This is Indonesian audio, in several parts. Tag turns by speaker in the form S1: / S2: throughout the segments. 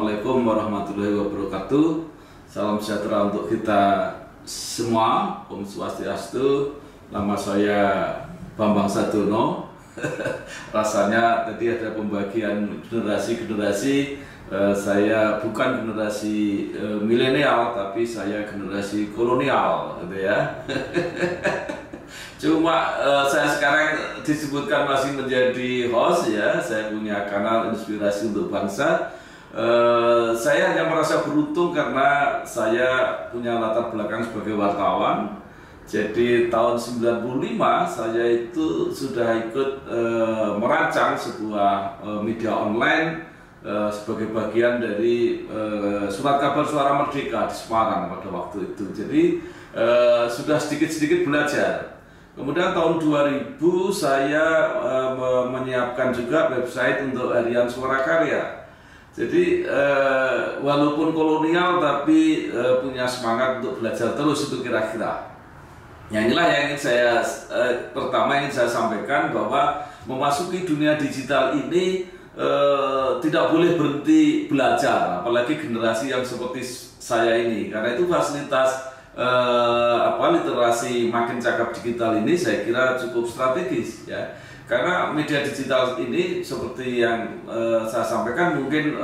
S1: Assalamualaikum warahmatullahi wabarakatuh. Salam sejahtera untuk kita semua. Om Swastiastu. Nama saya Bambang Sadono. Rasanya tadi ada pembagian generasi-generasi. Saya bukan generasi milenial, tapi saya generasi kolonial, gitu ya. Cuma saya sekarang disebutkan masih menjadi host ya. Saya punya kanal Inspirasi untuk Bangsa. Saya hanya merasa beruntung karena saya punya latar belakang sebagai wartawan. Jadi tahun 95 saya itu sudah ikut merancang sebuah media online sebagai bagian dari Surat Kabar Suara Merdeka di Semarang pada waktu itu. Jadi sudah sedikit-sedikit belajar. Kemudian tahun 2000 saya menyiapkan juga website untuk Harian Suara Karya. Jadi walaupun kolonial tapi punya semangat untuk belajar terus itu kira-kira. Ya inilah yang ingin saya pertama ingin saya sampaikan bahwa memasuki dunia digital ini tidak boleh berhenti belajar, apalagi generasi yang seperti saya ini, karena itu fasilitas literasi makin cakap digital ini saya kira cukup strategis ya, karena media digital ini seperti yang saya sampaikan mungkin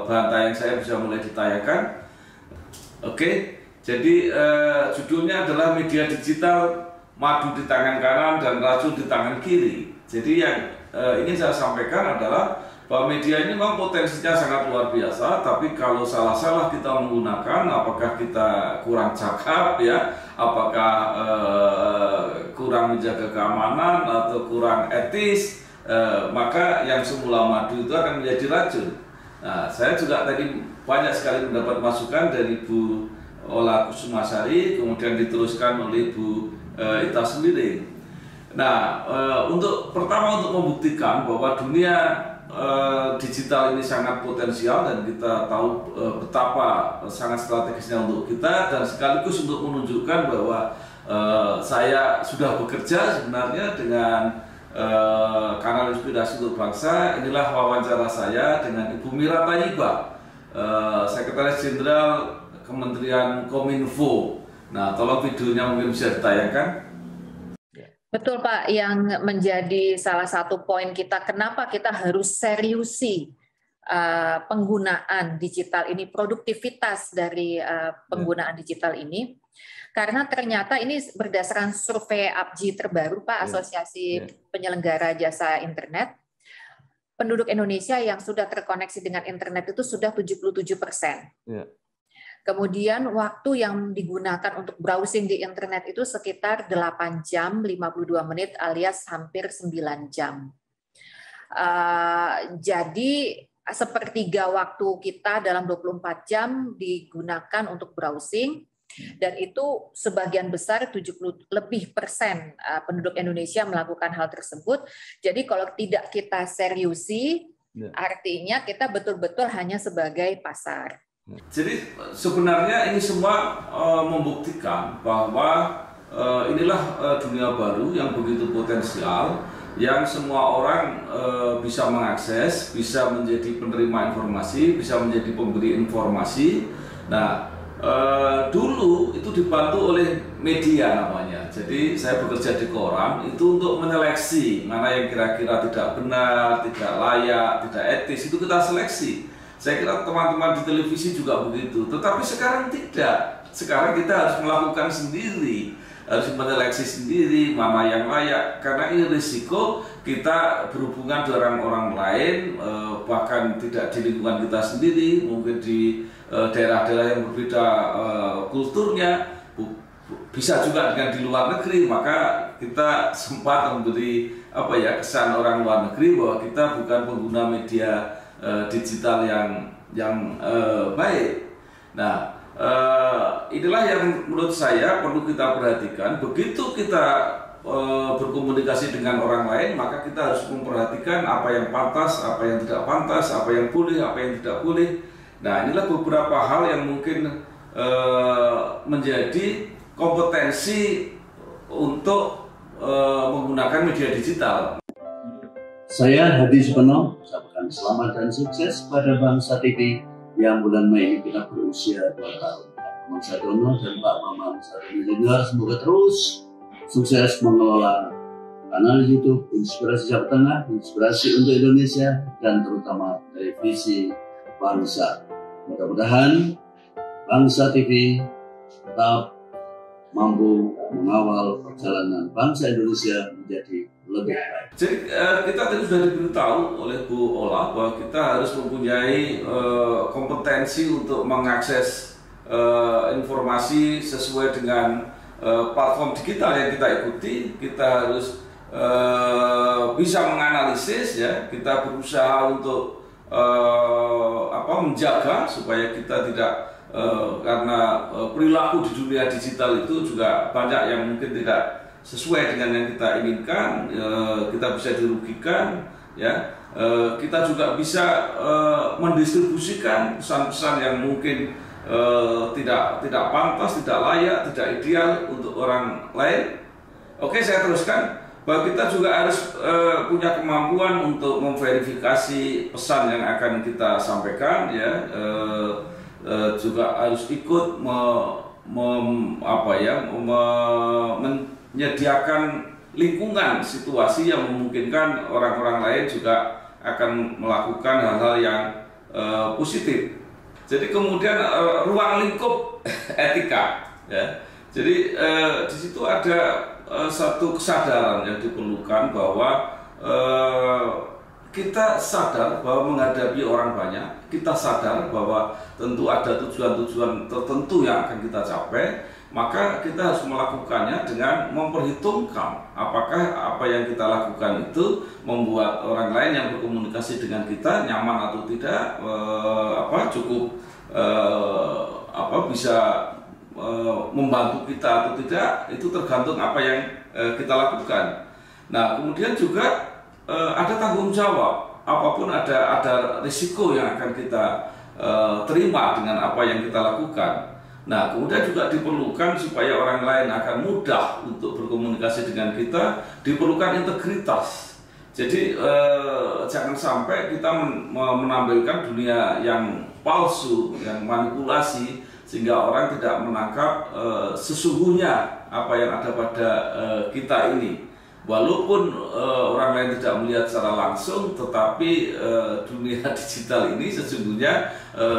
S1: bahan tayang saya bisa mulai ditayangkan. Oke, jadi judulnya adalah media digital madu di tangan kanan dan racun di tangan kiri. Jadi yang ingin saya sampaikan adalah bahwa media ini memang potensinya sangat luar biasa, tapi kalau salah-salah kita menggunakan, apakah kita kurang cakap ya, apakah kurang menjaga keamanan atau kurang etis, maka yang semula madu itu akan menjadi racun. Nah, saya juga tadi banyak sekali mendapat masukan dari Bu Ola Kusumasari, kemudian diteruskan oleh Bu Ita Sembiring. Nah, untuk membuktikan bahwa dunia digital ini sangat potensial dan kita tahu betapa sangat strategisnya untuk kita, dan sekaligus untuk menunjukkan bahwa saya sudah bekerja sebenarnya dengan kanal Inspirasi untuk Bangsa. Inilah wawancara saya dengan Ibu Mira Tayyiba, Sekretaris Jenderal Kementerian Kominfo. Nah, tolong videonya mungkin bisa ditayangkan.
S2: Betul Pak, yang menjadi salah satu poin kita, kenapa kita harus seriusi penggunaan digital ini, produktivitas dari penggunaan digital ini, karena ternyata ini berdasarkan survei APJI terbaru Pak, Asosiasi Penyelenggara Jasa Internet, penduduk Indonesia yang sudah terkoneksi dengan internet itu sudah 77%. Kemudian waktu yang digunakan untuk browsing di internet itu sekitar 8 jam 52 menit alias hampir 9 jam. Jadi sepertiga waktu kita dalam 24 jam digunakan untuk browsing, dan itu sebagian besar 70% lebih penduduk Indonesia melakukan hal tersebut. Jadi kalau tidak kita seriusi, artinya kita betul-betul hanya sebagai pasar.
S1: Jadi sebenarnya ini semua membuktikan bahwa inilah dunia baru yang begitu potensial, yang semua orang bisa mengakses, bisa menjadi penerima informasi, bisa menjadi pemberi informasi. Nah, dulu itu dibantu oleh media namanya. Jadi saya bekerja di koran itu untuk menyeleksi mana yang kira-kira tidak benar, tidak layak, tidak etis, itu kita seleksi. Saya kira teman-teman di televisi juga begitu, tetapi sekarang tidak. Sekarang kita harus melakukan sendiri, harus menyeleksi sendiri mana yang layak, karena ini risiko kita berhubungan dengan orang lain, bahkan tidak di lingkungan kita sendiri, mungkin di daerah-daerah yang berbeda kulturnya, bisa juga dengan di luar negeri. Maka kita sempat memberi kesan orang luar negeri bahwa kita bukan pengguna media digital yang baik. Nah, inilah yang menurut saya perlu kita perhatikan. Begitu kita berkomunikasi dengan orang lain, maka kita harus memperhatikan apa yang pantas, apa yang tidak pantas, apa yang boleh, apa yang tidak boleh. Nah, inilah beberapa hal yang mungkin menjadi kompetensi untuk menggunakan media digital.
S3: Saya Hadi Supeno, ucapkan selamat dan sukses pada Bangsa TV yang bulan Mei ini kita berusia 2 tahun. Pak Bambang Sadono dan Pak Bambang Sadono Junior semoga terus sukses mengelola kanal YouTube Inspirasi Jawa Tengah, Inspirasi untuk Indonesia, dan terutama televisi bangsa. Mudah-mudahan Bangsa TV tetap mampu mengawal perjalanan bangsa Indonesia menjadi lebih baik.
S1: Jadi kita tadi sudah diberitahu oleh Bu Ola bahwa kita harus mempunyai kompetensi untuk mengakses informasi sesuai dengan platform digital yang kita ikuti. Kita harus bisa menganalisis, ya. Kita berusaha untuk menjaga supaya kita tidak karena perilaku di dunia digital itu juga banyak yang mungkin tidak sesuai dengan yang kita inginkan, kita bisa dirugikan, ya. Kita juga bisa mendistribusikan pesan-pesan yang mungkin tidak pantas, tidak layak, tidak ideal untuk orang lain. Oke, saya teruskan bahwa kita juga harus punya kemampuan untuk memverifikasi pesan yang akan kita sampaikan, ya. Juga harus ikut menyediakan lingkungan situasi yang memungkinkan orang-orang lain juga akan melakukan hal-hal yang positif. Jadi kemudian ruang lingkup etika, ya. Jadi di situ ada satu kesadaran yang diperlukan bahwa kita sadar bahwa menghadapi orang banyak, kita sadar bahwa tentu ada tujuan-tujuan tertentu yang akan kita capai, maka kita harus melakukannya dengan memperhitungkan apakah apa yang kita lakukan itu membuat orang lain yang berkomunikasi dengan kita nyaman atau tidak, cukup bisa membantu kita atau tidak, itu tergantung apa yang kita lakukan. Nah, kemudian juga ada tanggung jawab, apapun ada risiko yang akan kita terima dengan apa yang kita lakukan. Nah, kemudian juga diperlukan supaya orang lain akan mudah untuk berkomunikasi dengan kita, diperlukan integritas. Jadi jangan sampai kita menampilkan dunia yang palsu, yang manipulasi, sehingga orang tidak menangkap sesungguhnya apa yang ada pada kita ini. Walaupun orang lain tidak melihat secara langsung, tetapi dunia digital ini sesungguhnya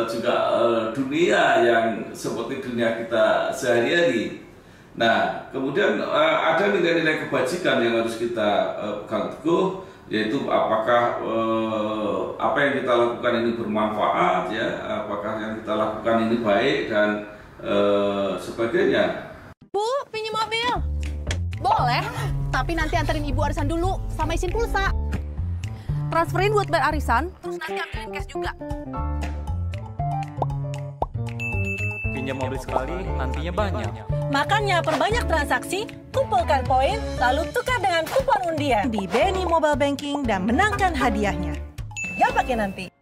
S1: juga dunia yang seperti dunia kita sehari-hari. Nah, kemudian ada nilai-nilai kebajikan yang harus kita pegang teguh, yaitu apakah apa yang kita lakukan ini bermanfaat, ya, apakah yang kita lakukan ini baik dan sebagainya.
S4: Bu, pinjam mobil? Boleh, tapi nanti anterin ibu arisan dulu sama isin pulsa. Transferin buat bayar arisan, terus nanti ambilin cash juga.
S5: Pinjam mobil sekali, nantinya banyak.
S6: Makanya perbanyak transaksi, kumpulkan poin, lalu tukar dengan kupon undian di BNI Mobile Banking dan menangkan hadiahnya. Gak pakai nanti.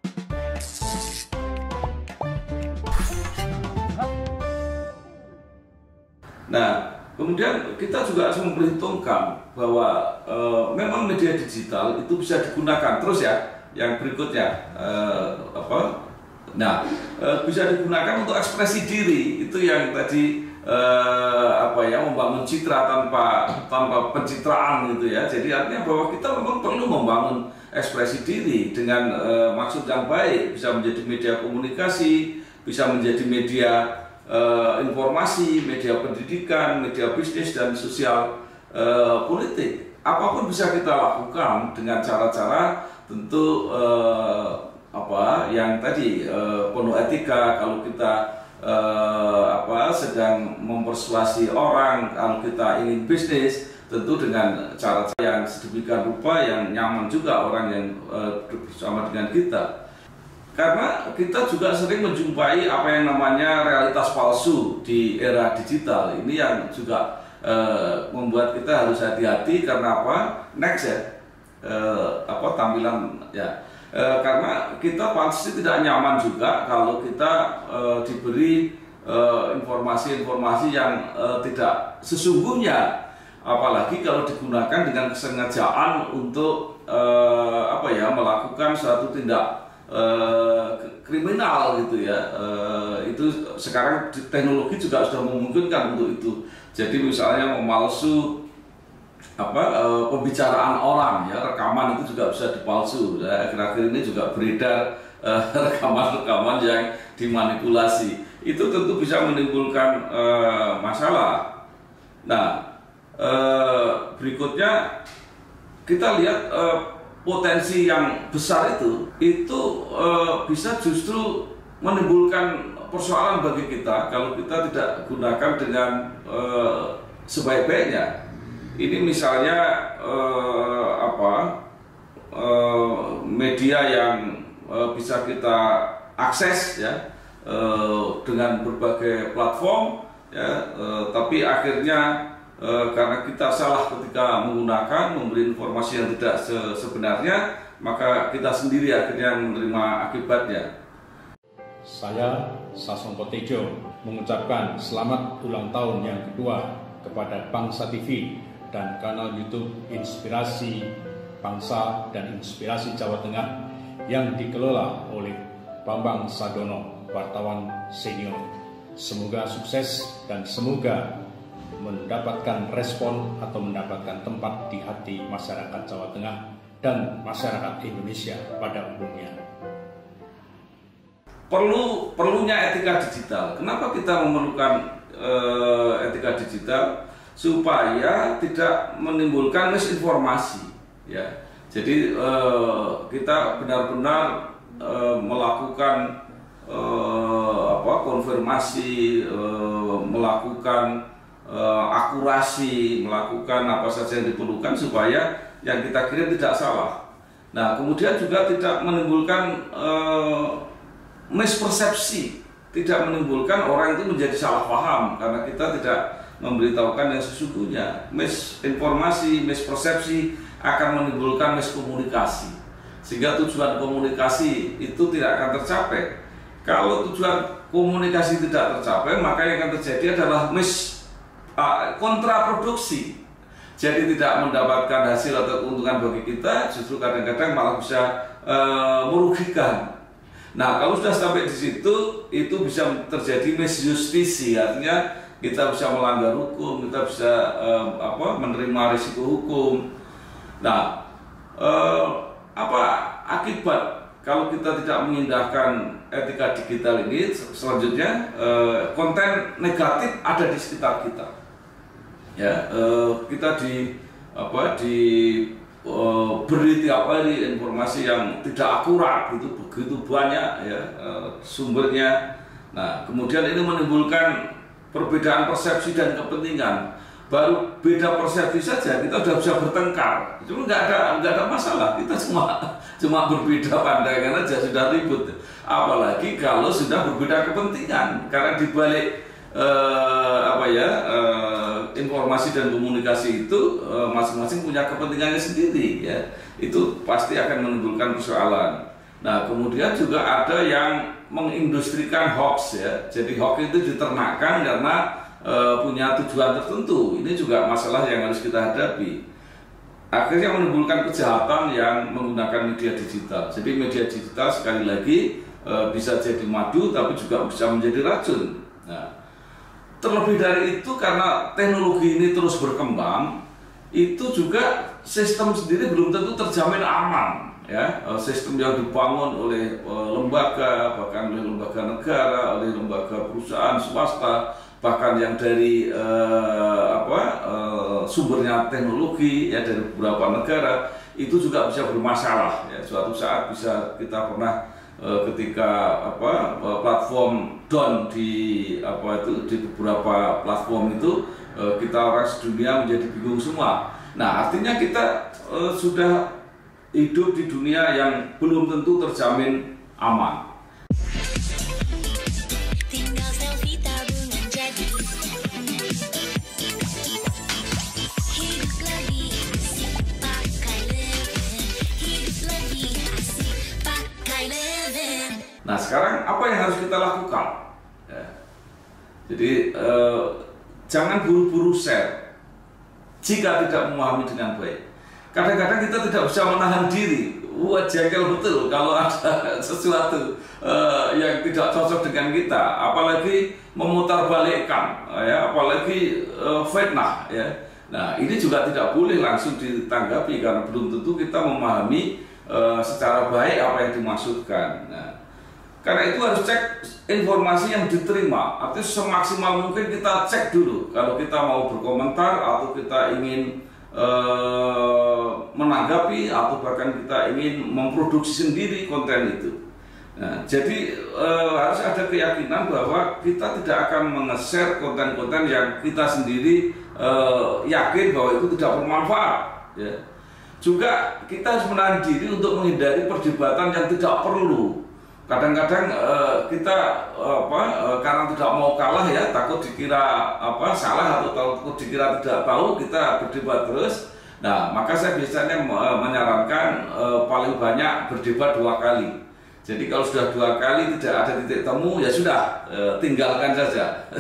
S1: Nah, kemudian kita juga harus memperhitungkan bahwa memang media digital itu bisa digunakan terus, ya. Yang berikutnya bisa digunakan untuk ekspresi diri, itu yang tadi membangun citra tanpa pencitraan, gitu, ya. Jadi artinya bahwa kita memang perlu membangun ekspresi diri dengan maksud yang baik, bisa menjadi media komunikasi, bisa menjadi media informasi, media pendidikan, media bisnis dan sosial politik. Apapun bisa kita lakukan dengan cara-cara tentu yang tadi penuh etika. Kalau kita sedang mempersuasi orang, kalau kita ingin bisnis, tentu dengan cara yang sedemikian rupa yang nyaman juga orang yang bersama dengan kita. Karena kita juga sering menjumpai apa yang namanya realitas palsu di era digital ini, yang juga membuat kita harus hati-hati. Karena apa? Next, ya, tampilan, ya. Karena kita pasti tidak nyaman juga kalau kita diberi informasi-informasi yang tidak sesungguhnya, apalagi kalau digunakan dengan kesengajaan untuk melakukan suatu tindak kriminal gitu ya. Itu sekarang teknologi juga sudah memungkinkan untuk itu. Jadi misalnya memalsu pembicaraan orang ya, rekaman itu juga bisa dipalsu. Akhir-akhir ini juga beredar rekaman-rekaman yang dimanipulasi. Itu tentu bisa menimbulkan masalah. Nah, berikutnya kita lihat potensi yang besar itu bisa justru menimbulkan persoalan bagi kita kalau kita tidak gunakan dengan sebaik-baiknya. Ini misalnya media yang bisa kita akses ya dengan berbagai platform ya, tapi akhirnya karena kita salah ketika menggunakan, memberi informasi yang tidak sebenarnya, maka kita sendiri akhirnya menerima akibatnya.
S7: Saya, Sasongko Tejo, mengucapkan selamat ulang tahun yang kedua kepada Bangsa TV dan kanal YouTube Inspirasi Bangsa dan Inspirasi Jawa Tengah yang dikelola oleh Bambang Sadono, wartawan senior. Semoga sukses dan semoga mendapatkan respon atau mendapatkan tempat di hati masyarakat Jawa Tengah dan masyarakat Indonesia pada umumnya.
S1: Perlunya etika digital. Kenapa kita memerlukan etika digital? Supaya tidak menimbulkan misinformasi. Ya, jadi kita benar-benar melakukan konfirmasi, melakukan akurasi, melakukan apa saja yang diperlukan supaya yang kita kirim tidak salah. Nah, kemudian juga tidak menimbulkan mispersepsi, tidak menimbulkan orang itu menjadi salah paham karena kita tidak memberitahukan yang sesungguhnya. Misinformasi, mispersepsi akan menimbulkan miskomunikasi, sehingga tujuan komunikasi itu tidak akan tercapai. Kalau tujuan komunikasi tidak tercapai, maka yang akan terjadi adalah kontraproduksi. Jadi tidak mendapatkan hasil atau keuntungan bagi kita, justru kadang-kadang malah bisa merugikan. Nah, kalau sudah sampai di situ, itu bisa terjadi misjustisi, artinya kita bisa melanggar hukum, kita bisa menerima risiko hukum. Nah, apa akibat kalau kita tidak mengindahkan etika digital ini? Selanjutnya, konten negatif ada di sekitar kita. Ya, kita beri tiap hari informasi yang tidak akurat, itu begitu banyak ya sumbernya. Nah, kemudian ini menimbulkan perbedaan persepsi dan kepentingan. Baru beda persepsi saja kita sudah bisa bertengkar. Cuma nggak ada masalah. Kita cuma berbeda pandangan aja sudah ribut. Apalagi kalau sudah berbeda kepentingan. Karena dibalik informasi dan komunikasi itu masing-masing punya kepentingannya sendiri ya. Itu pasti akan menimbulkan persoalan. Nah, kemudian juga ada yang mengindustrikan hoax ya. Jadi hoax itu diternakkan karena punya tujuan tertentu. Ini juga masalah yang harus kita hadapi. Akhirnya menimbulkan kejahatan yang menggunakan media digital. Jadi media digital sekali lagi bisa jadi madu tapi juga bisa menjadi racun. Nah, terlebih dari itu karena teknologi ini terus berkembang, itu juga sistem sendiri belum tentu terjamin aman. Ya, sistem yang dibangun oleh lembaga, bahkan oleh lembaga negara, oleh lembaga perusahaan swasta, bahkan yang dari sumbernya teknologi ya dari beberapa negara, itu juga bisa bermasalah. Ya, suatu saat bisa kita pernah ketika platform down di beberapa platform itu kita orang sedunia menjadi bingung semua. Nah, artinya kita sudah hidup di dunia yang belum tentu terjamin aman. Nah, sekarang apa yang harus kita lakukan? Ya. Jadi jangan buru-buru share jika tidak memahami dengan baik. kadang-kadang kita tidak bisa menahan diri. Wah, jengkel betul kalau ada sesuatu yang tidak cocok dengan kita, apalagi memutarbalikkan, ya, apalagi fitnah, ya. Nah, ini juga tidak boleh langsung ditanggapi karena belum tentu kita memahami secara baik apa yang dimaksudkan. Nah, karena itu harus cek informasi yang diterima, artinya semaksimal mungkin kita cek dulu kalau kita mau berkomentar atau kita ingin menanggapi atau bahkan kita ingin memproduksi sendiri konten itu. Nah, jadi harus ada keyakinan bahwa kita tidak akan menge-share konten-konten yang kita sendiri yakin bahwa itu tidak bermanfaat, ya. Juga kita harus menahan diri untuk menghindari perdebatan yang tidak perlu. Kadang-kadang kita karena tidak mau kalah, ya, takut dikira salah atau takut dikira tidak tahu, kita berdebat terus. Nah, maka saya biasanya menyarankan paling banyak berdebat 2 kali. Jadi kalau sudah 2 kali tidak ada titik temu, ya sudah, tinggalkan saja.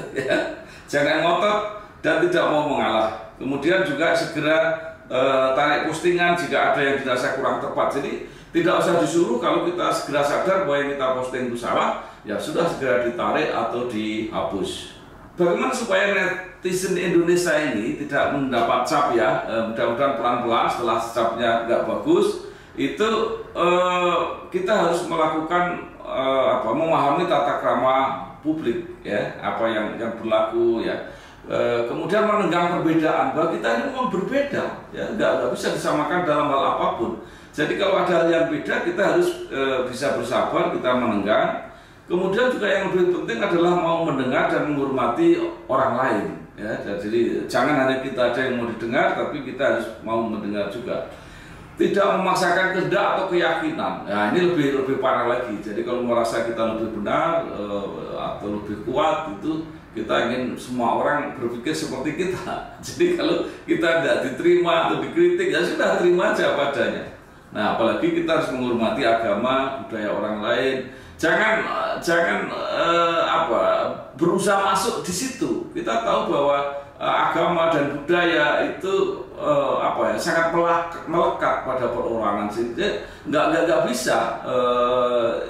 S1: Jangan ngotot dan tidak mau mengalah. Kemudian juga segera tarik postingan jika ada yang dirasa kurang tepat. Jadi tidak usah disuruh, kalau kita segera sadar bahwa yang kita posting itu salah, ya sudah segera ditarik atau dihapus. Bagaimana supaya netizen Indonesia ini tidak mendapat cap, ya, mudah-mudahan pelan-pelan setelah capnya nggak bagus, itu kita harus melakukan memahami tata krama publik, ya, apa yang berlaku, ya. Kemudian menenggang perbedaan, bahwa kita ini memang berbeda, ya, nggak bisa disamakan dalam hal apapun. Jadi kalau ada hal yang beda, kita harus bisa bersabar, kita menenggang. Kemudian juga yang lebih penting adalah mau mendengar dan menghormati orang lain, ya. Jadi jangan hanya kita aja yang mau didengar, tapi kita harus mau mendengar juga. Tidak memaksakan kehendak atau keyakinan. Nah, ini lebih parah lagi. Jadi kalau merasa kita lebih benar atau lebih kuat, itu kita ingin semua orang berpikir seperti kita. Jadi kalau kita tidak diterima atau dikritik, ya sudah, terima aja apa adanya. Nah, apalagi kita harus menghormati agama, budaya orang lain. Jangan berusaha masuk di situ. Kita tahu bahwa agama dan budaya itu sangat melekat pada perorangan. Jadi nggak bisa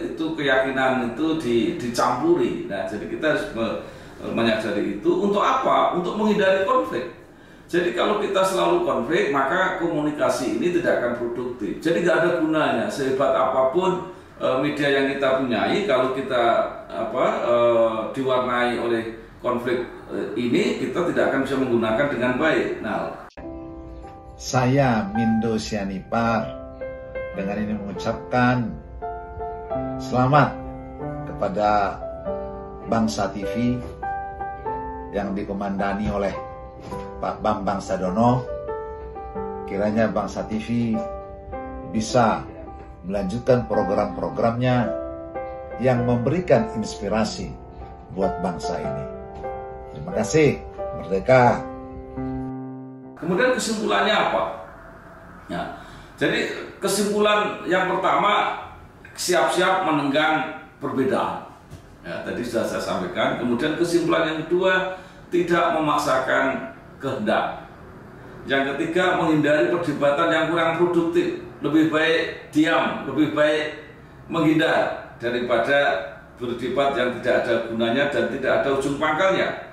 S1: itu keyakinan itu dicampuri. Nah, jadi kita harus menyadari itu. Untuk apa? Untuk menghindari konflik. Jadi kalau kita selalu konflik, maka komunikasi ini tidak akan produktif. Jadi nggak ada gunanya, sehebat apapun media yang kita punyai, kalau kita diwarnai oleh konflik ini, kita tidak akan bisa menggunakan dengan baik. Nah,
S8: saya Mindo Sianipar dengan ini mengucapkan selamat kepada Bangsa TV yang dikomandani oleh Pak Bambang Sadono. Kiranya Bangsa TV bisa melanjutkan program-programnya yang memberikan inspirasi buat bangsa ini. Terima kasih, merdeka.
S1: Kemudian kesimpulannya apa? Ya, jadi kesimpulan yang pertama, siap-siap menenggang perbedaan. Ya, tadi sudah saya sampaikan. Kemudian kesimpulan yang kedua, tidak memaksakan kehendak. Yang ketiga, menghindari perdebatan yang kurang produktif. Lebih baik diam, lebih baik menghindar daripada berdebat yang tidak ada gunanya dan tidak ada ujung pangkalnya.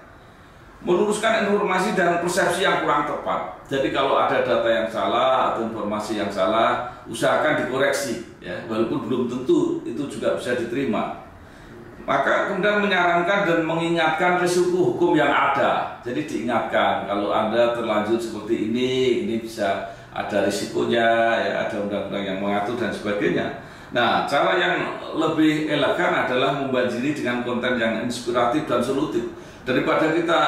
S1: Meluruskan informasi dan persepsi yang kurang tepat. Jadi kalau ada data yang salah atau informasi yang salah, usahakan dikoreksi, ya, walaupun belum tentu itu juga bisa diterima. Maka kemudian menyarankan dan mengingatkan risiko hukum yang ada. Jadi diingatkan kalau Anda terlanjur seperti ini bisa ada risikonya, ya, ada undang-undang yang mengatur dan sebagainya. Nah, cara yang lebih elegan adalah membanjiri dengan konten yang inspiratif dan solutif. Daripada kita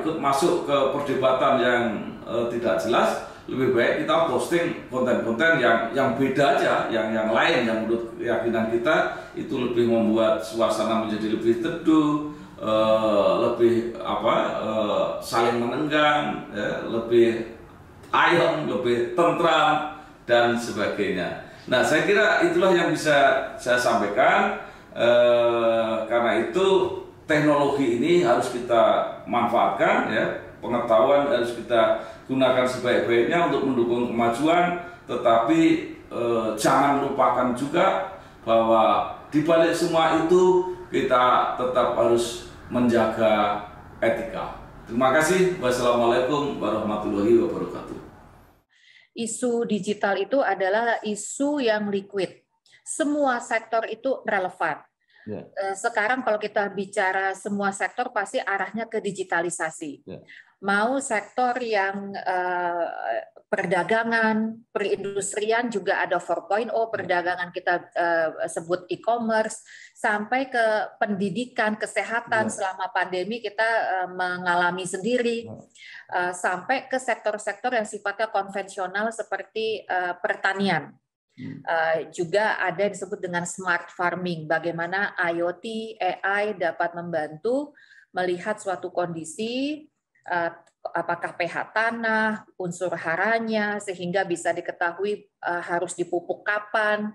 S1: ikut masuk ke perdebatan yang tidak jelas, lebih baik kita posting konten-konten yang beda aja, yang lain, yang menurut keyakinan kita itu lebih membuat suasana menjadi lebih teduh, lebih saling menenggang, ya, lebih ayem, lebih tentram dan sebagainya. Nah, saya kira itulah yang bisa saya sampaikan. Karena itu teknologi ini harus kita manfaatkan, ya, pengetahuan harus kita gunakan sebaik-baiknya untuk mendukung kemajuan, tetapi jangan lupakan juga bahwa di balik semua itu kita tetap harus menjaga etika. Terima kasih. Wassalamualaikum warahmatullahi wabarakatuh.
S2: Isu digital itu adalah isu yang liquid. Semua sektor itu relevan. Sekarang kalau kita bicara semua sektor pasti arahnya ke digitalisasi. Mau sektor yang perdagangan, perindustrian juga ada 4.0, perdagangan kita sebut e-commerce, sampai ke pendidikan, kesehatan selama pandemi kita mengalami sendiri, sampai ke sektor-sektor yang sifatnya konvensional seperti pertanian. Juga ada yang disebut dengan smart farming, bagaimana IoT, AI dapat membantu melihat suatu kondisi, apakah pH tanah, unsur haranya, sehingga bisa diketahui harus dipupuk kapan,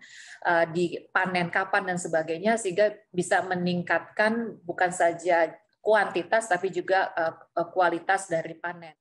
S2: dipanen kapan, dan sebagainya, sehingga bisa meningkatkan bukan saja kuantitas, tapi juga kualitas dari panen.